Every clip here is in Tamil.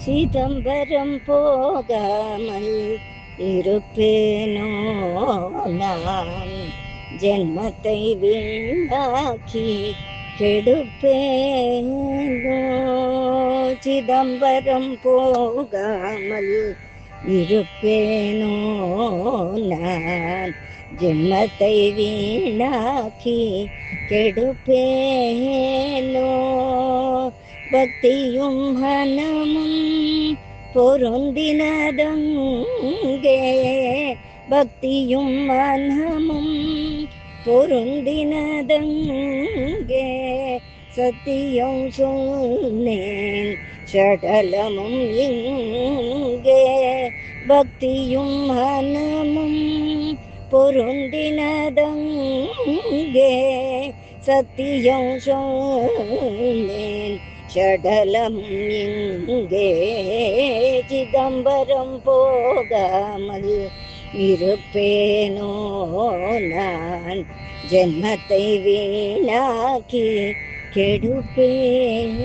சிதம்பரம் போகாமல் இருப்பேனோ நான், ஜென்மத்தை வீணாக்கி கெடுப்பேனோ. சிதம்பரம் போகாமல் இருப்பேனோ நான், ஜென்மத்தை வீணாக்கி கெடுப்பேனோ. பக்தியும் மனமும் பொருந்தினதங்கே, பக்தியும் மனமும் பொருந்தினதங்கே, சத்தியம் சொன்னேன் சடலமும் இங்கே. பக்தியும் மனமும் பொருந்தினதங்கே, சத்தியம் சொன்னேன் சடலமும் இங்கே. சிதம்பரம் போகாமல் இருப்பேனோ நான், ஜென்மத்தை வீணாக்கி கெடுப்பேனோ.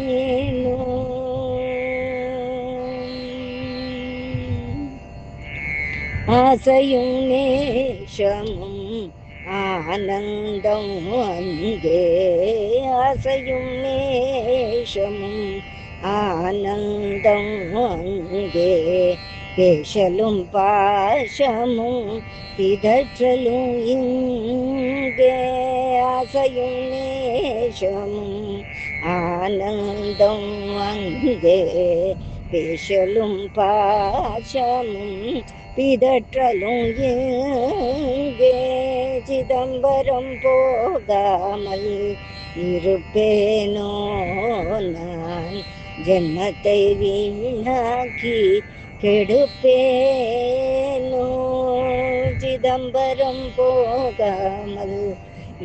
ஆசையும் நேசமும் ஆனந்தம் அங்கே, ஆசையும் நேசமும் ஆனந்தம் அங்கே, பேசலும் பாசமும் பிதற்றலும் இங்கே. ஆசையும் நேசமும் ஆனந்தம் அங்கே, பேசலும் பாசமும் பிதற்றலும் எங்கே. சிதம்பரம் போகாமல் இருப்பேனோ நான், ஜென்மத்தை வீணாக்கி கெடுப்பேனோ. சிதம்பரம் போகாமல்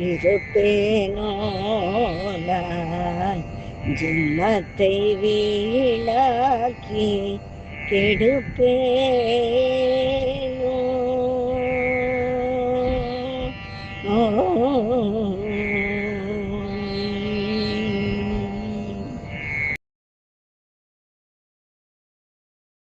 இருப்பேனோ நான், ஜென்மத்தை வீணாக்கி கெடுப்பேனோ.